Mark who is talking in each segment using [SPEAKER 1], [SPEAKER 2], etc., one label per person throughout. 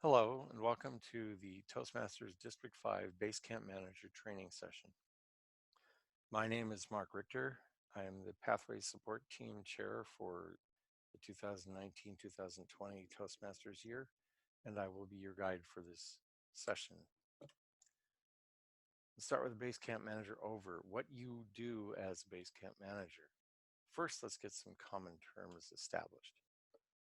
[SPEAKER 1] Hello, and welcome to the Toastmasters District 5 Basecamp Manager training session. My name is Mark Richter. I am the Pathways Support Team Chair for the 2019-2020 Toastmasters year, and I will be your guide for this session. Let's start with the Basecamp Manager over. What you do as Basecamp Manager. First, let's get some common terms established.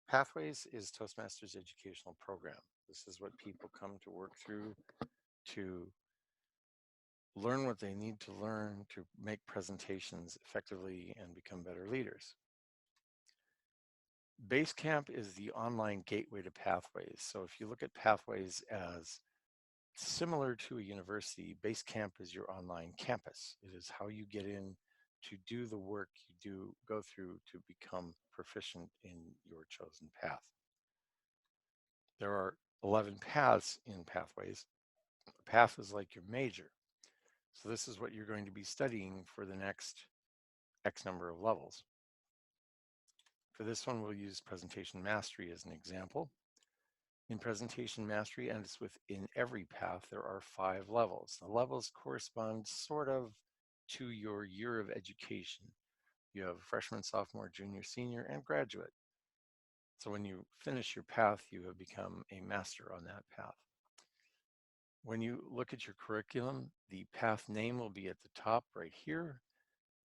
[SPEAKER 1] Pathways is Toastmasters' educational program. This is what people come to work through to learn what they need to learn to make presentations effectively and become better leaders. Basecamp is the online gateway to Pathways. So if you look at Pathways as similar to a university, Basecamp is your online campus. It is how you get in to do the work you go through to become proficient in your chosen path. There are 11 paths in Pathways. A path is like your major. So this is what you're going to be studying for the next X number of levels. For this one, we'll use Presentation Mastery as an example. In Presentation Mastery, and it's within every path, there are 5 levels. The levels correspond sort of to your year of education. You have freshman, sophomore, junior, senior, and graduate. So when you finish your path, you have become a master on that path. When you look at your curriculum, the path name will be at the top right here.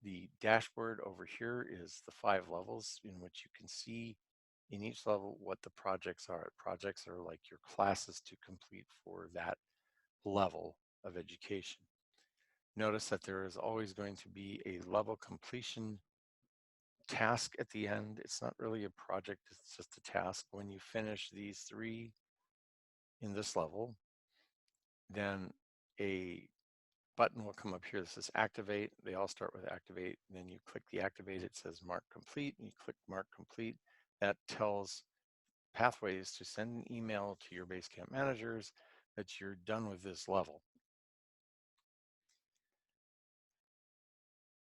[SPEAKER 1] The dashboard over here is the 5 levels in which you can see in each level what the projects are. Projects are like your classes to complete for that level of education. Notice that there is always going to be a level completion task at the end. It's not really a project, it's just a task. When you finish these 3 in this level, then a button will come up here that says activate. They all start with activate. Then you click the activate, it says mark complete, and you click mark complete. That tells Pathways to send an email to your Basecamp managers that you're done with this level.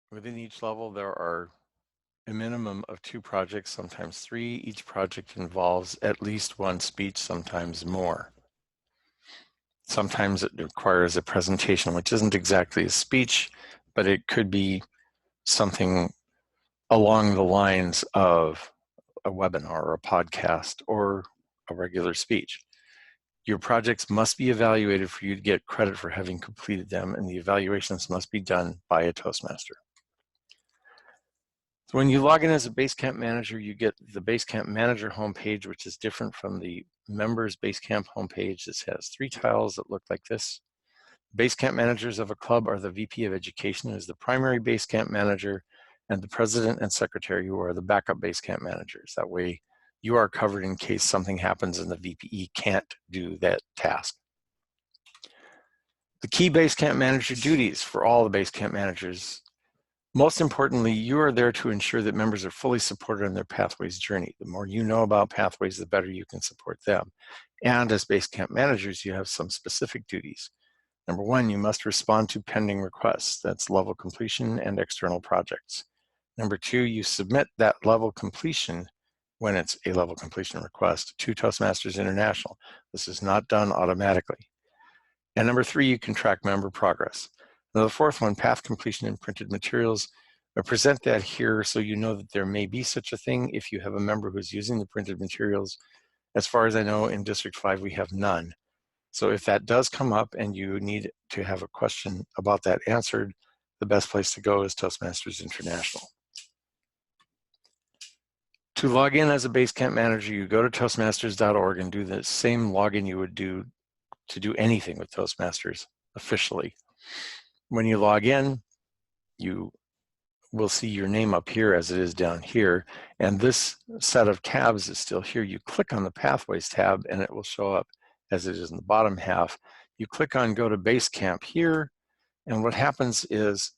[SPEAKER 1] Within each level, there are a minimum of 2 projects, sometimes 3. Each project involves at least 1 speech, sometimes more. Sometimes it requires a presentation, which isn't exactly a speech, but it could be something along the lines of a webinar or a podcast or a regular speech. Your projects must be evaluated for you to get credit for having completed them, and the evaluations must be done by a Toastmaster. So when you log in as a Basecamp manager, you get the Basecamp manager homepage, which is different from the members Basecamp homepage. This has 3 tiles that look like this. Basecamp managers of a club are the VP of Education, who is the primary Basecamp manager, and the president and secretary, who are the backup Basecamp managers. That way, you are covered in case something happens and the VPE can't do that task. The key Basecamp manager duties for all the Basecamp managers. Most importantly, you are there to ensure that members are fully supported on their Pathways journey. The more you know about Pathways, the better you can support them. And as Basecamp managers, you have some specific duties. Number 1, you must respond to pending requests. That's level completion and external projects. Number 2, you submit that level completion when it's a level completion request to Toastmasters International. This is not done automatically. And number 3, you can track member progress. Now the 4th one, path completion and printed materials. I present that here so you know that there may be such a thing if you have a member who's using the printed materials. As far as I know, in District 5, we have none. So if that does come up and you need to have a question about that answered, the best place to go is Toastmasters International. To log in as a Basecamp manager, you go to toastmasters.org and do the same login you would do to do anything with Toastmasters officially. When you log in, you will see your name up here as it is down here, and this set of tabs is still here. You click on the Pathways tab and it will show up as it is in the bottom half. You click on Go to Basecamp here, and what happens is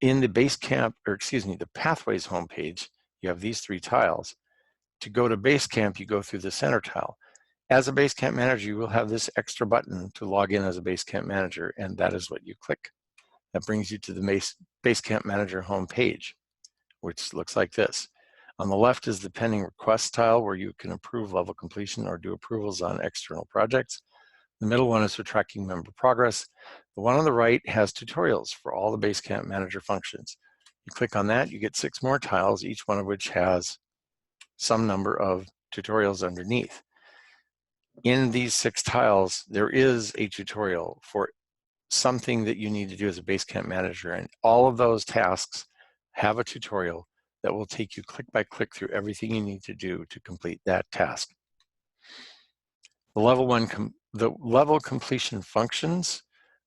[SPEAKER 1] in the Basecamp, or excuse me, the Pathways homepage, you have these 3 tiles. To go to Basecamp, you go through the center tile. As a Basecamp manager, you will have this extra button to log in as a Basecamp manager, and that is what you click. That brings you to the Basecamp manager homepage, which looks like this. On the left is the pending request tile where you can approve level completion or do approvals on external projects. The middle one is for tracking member progress. The one on the right has tutorials for all the Basecamp Manager functions. You click on that, you get 6 more tiles, each one of which has some number of tutorials underneath. In these 6 tiles, there is a tutorial for something that you need to do as a Basecamp Manager, and all of those tasks have a tutorial that will take you click by click through everything you need to do to complete that task. The level completion functions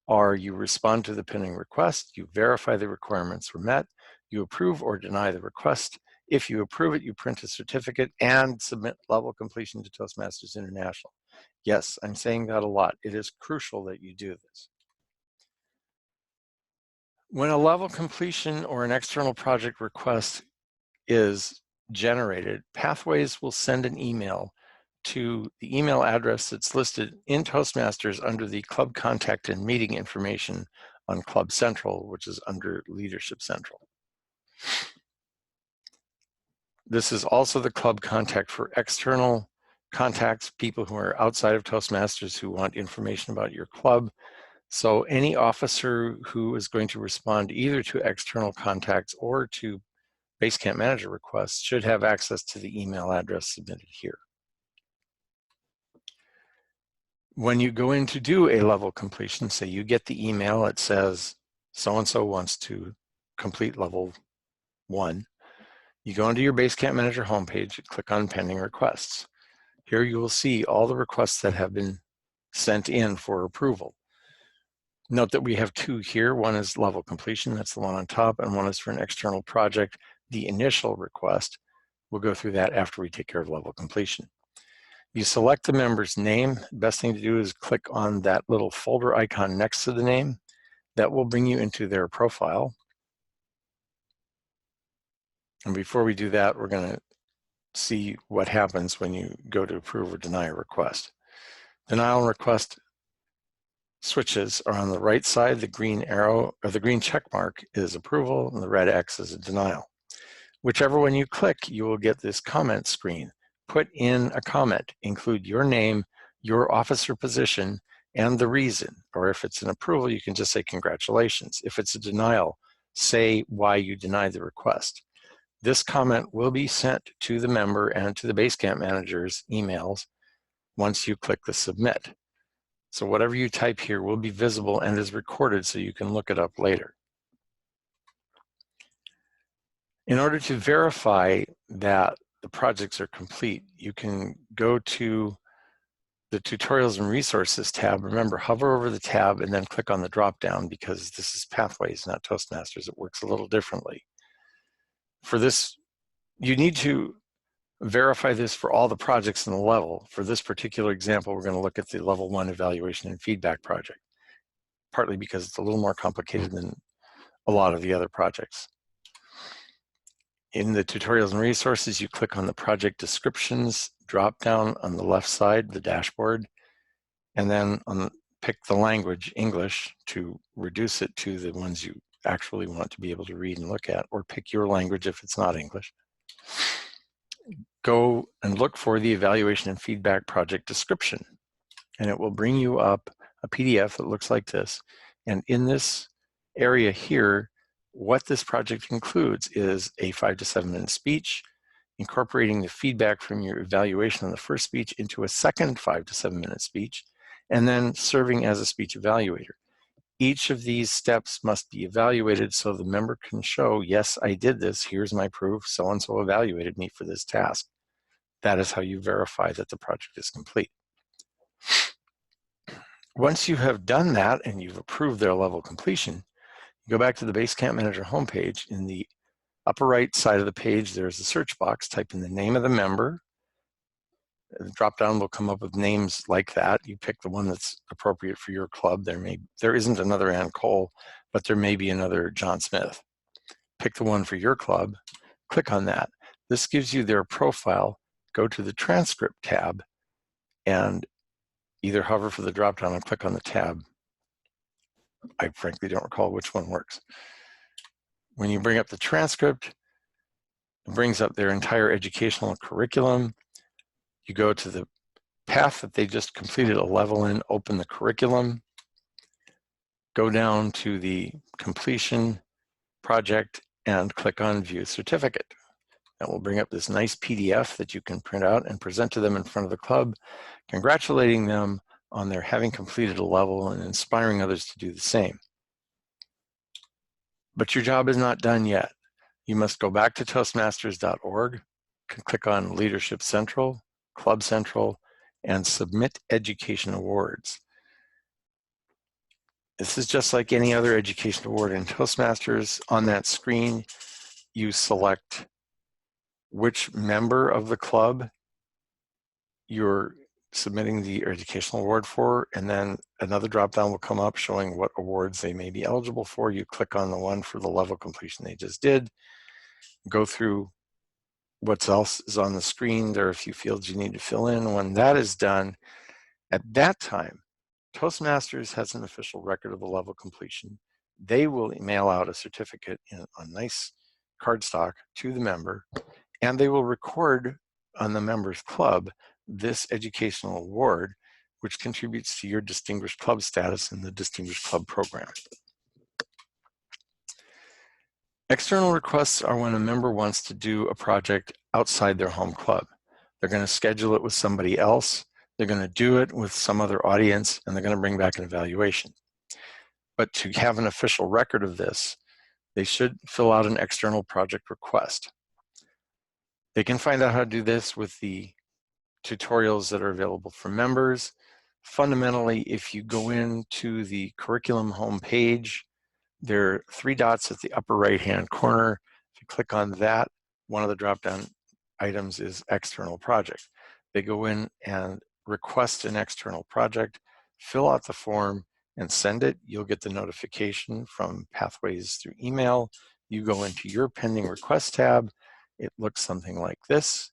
[SPEAKER 1] are: you respond to the pending request, you verify the requirements were met, you approve or deny the request. If you approve it, you print a certificate and submit level completion to Toastmasters International. Yes, I'm saying that a lot. It is crucial that you do this. When a level completion or an external project request is generated, Pathways will send an email to the email address that's listed in Toastmasters under the Club Contact and Meeting information on Club Central, which is under Leadership Central. This is also the club contact for external contacts, people who are outside of Toastmasters who want information about your club. So any officer who is going to respond either to external contacts or to Basecamp Manager requests should have access to the email address submitted here. When you go in to do a level completion, say you get the email, it says so-and-so wants to complete level 1. You go into your Basecamp Manager homepage, click on Pending Requests. Here you will see all the requests that have been sent in for approval. Note that we have 2 here. One is level completion, that's the one on top, and one is for an external project, the initial request. We'll go through that after we take care of level completion. You select the member's name. Best thing to do is click on that little folder icon next to the name. That will bring you into their profile. And before we do that, we're going to see what happens when you go to approve or deny a request. Denial and request switches are on the right side. The green arrow or the green check mark is approval and the red X is a denial. Whichever one you click, you will get this comment screen. Put in a comment, include your name, your officer position, and the reason. Or if it's an approval, you can just say congratulations. If it's a denial, say why you denied the request. This comment will be sent to the member and to the Basecamp Manager's emails once you click the submit. So whatever you type here will be visible and is recorded so you can look it up later. In order to verify that the projects are complete, you can go to the Tutorials and Resources tab. Remember, hover over the tab and then click on the drop-down because this is Pathways, not Toastmasters. It works a little differently. For this, you need to verify this for all the projects in the level. For this particular example, we're going to look at the level 1 evaluation and feedback project, partly because it's a little more complicated than a lot of the other projects. In the Tutorials and Resources, you click on the Project Descriptions drop-down on the left side, the dashboard, and then pick the language, English, to reduce it to the ones you actually want to be able to read and look at, or pick your language if it's not English. Go and look for the Evaluation and Feedback Project Description, and it will bring you up a PDF that looks like this. And in this area here, what this project includes is a 5 to 7 minute speech, incorporating the feedback from your evaluation on the first speech into a second 5 to 7 minute speech, and then serving as a speech evaluator. Each of these steps must be evaluated so the member can show, yes, I did this, here's my proof, so-and-so evaluated me for this task. That is how you verify that the project is complete. Once you have done that and you've approved their level completion, you go back to the Basecamp Manager homepage. In the upper right side of the page, there's a search box. Type in the name of the member. The drop-down will come up with names like that. You pick the one that's appropriate for your club. There isn't another Ann Cole, but there may be another John Smith. Pick the one for your club. Click on that. This gives you their profile. Go to the Transcript tab and either hover for the drop-down and click on the tab. I frankly don't recall which one works. When you bring up the transcript, It brings up their entire educational curriculum. You go to the path that they just completed a level in, open the curriculum, go down to the completion project and click on View Certificate. That will bring up this nice PDF that you can print out and present to them in front of the club, congratulating them on their having completed a level and inspiring others to do the same. But your job is not done yet. You must go back to Toastmasters.org, click on Leadership Central, Club Central, and Submit Education Awards. This is just like any other education award in Toastmasters. On that screen, you select which member of the club you're submitting the educational award for, and then another drop-down will come up showing what awards they may be eligible for. You click on the one for the level completion they just did, go through what else is on the screen. There are a few fields you need to fill in. When that is done, at that time, Toastmasters has an official record of the level completion. They will mail out a certificate in a nice cardstock to the member, and they will record on the members club this educational award, which contributes to your distinguished club status in the distinguished club program. External requests are when a member wants to do a project outside their home club. They're going to schedule it with somebody else, they're going to do it with some other audience, and they're going to bring back an evaluation. But to have an official record of this, they should fill out an external project request. They can find out how to do this with the tutorials that are available for members. Fundamentally, if you go into the curriculum homepage, there are 3 dots at the upper right-hand corner. If you click on that, one of the drop-down items is external project. They go in and request an external project, fill out the form, and send it. You'll get the notification from Pathways through email. You go into your pending request tab. It looks something like this.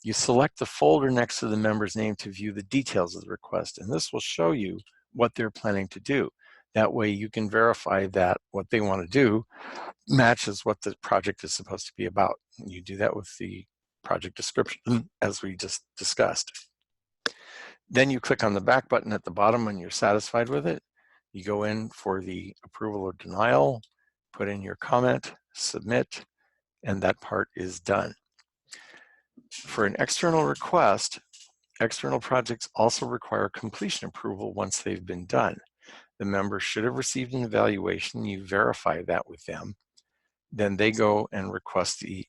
[SPEAKER 1] You select the folder next to the member's name to view the details of the request, and this will show you what they're planning to do. That way you can verify that what they want to do matches what the project is supposed to be about. You do that with the project description, as we just discussed. Then you click on the back button at the bottom when you're satisfied with it. You go in for the approval or denial, put in your comment, submit, and that part is done. For an external request, external projects also require completion approval once they've been done. The member should have received an evaluation. You verify that with them. Then they go and request the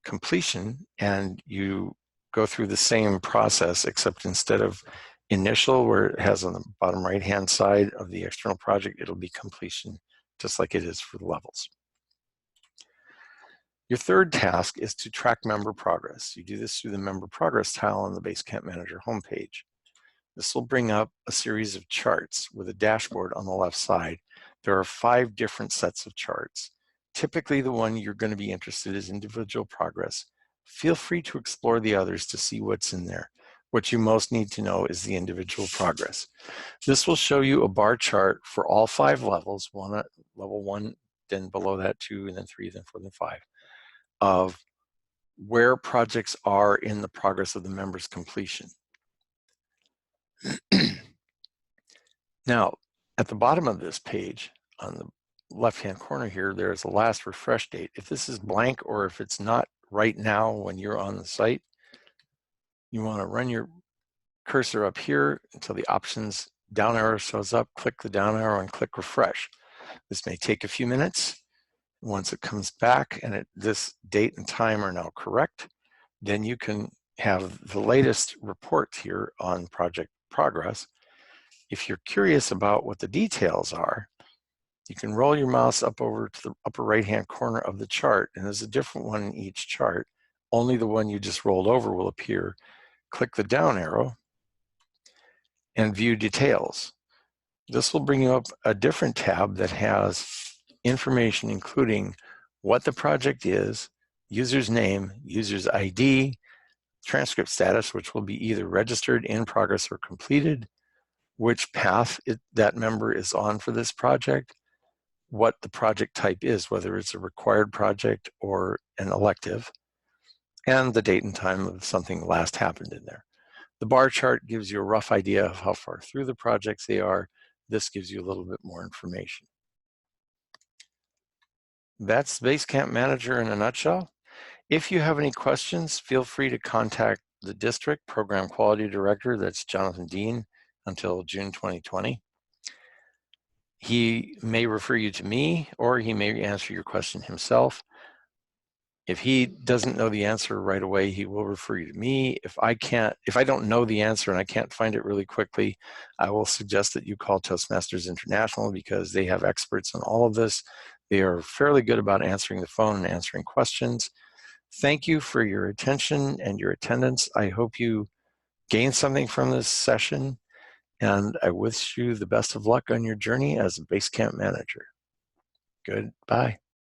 [SPEAKER 1] completion, and you go through the same process, except instead of initial, where it has on the bottom right-hand side of the external project, it'll be completion, just like it is for the levels. Your third task is to track member progress. You do this through the member progress tile on the BaseCampManager homepage. This will bring up a series of charts with a dashboard on the left side. There are 5 different sets of charts. Typically, the one you're going to be interested in is individual progress. Feel free to explore the others to see what's in there. What you most need to know is the individual progress. This will show you a bar chart for all 5 levels, level 1, then below that 2, and then 3, then 4, then 5, of where projects are in the progress of the member's completion. Now, at the bottom of this page, on the left-hand corner here, there's a last refresh date. If this is blank, or if it's not right now when you're on the site, you want to run your cursor up here until the options down arrow shows up, click the down arrow and click refresh. This may take a few minutes. Once it comes back and this date and time are now correct, then you can have the latest report here on project progress. If you're curious about what the details are, you can roll your mouse up over to the upper right-hand corner of the chart, and there's a different one in each chart. Only the one you just rolled over will appear. Click the down arrow and view details. This will bring you up a different tab that has information including what the project is, user's name, user's ID, transcript status, which will be either registered, in progress, or completed, which path that member is on for this project, what the project type is, whether it's a required project or an elective, and the date and time of something last happened in there. The bar chart gives you a rough idea of how far through the projects they are. This gives you a little bit more information. That's Basecamp Manager in a nutshell. If you have any questions, feel free to contact the district program quality director, that's Jonathan Deane, until June 2020. He may refer you to me, or he may answer your question himself. If he doesn't know the answer right away, he will refer you to me. If I don't know the answer and I can't find it really quickly, I will suggest that you call Toastmasters International, because they have experts on all of this. They are fairly good about answering the phone and answering questions. Thank you for your attention and your attendance. I hope you gained something from this session, and I wish you the best of luck on your journey as a Basecamp manager. Goodbye.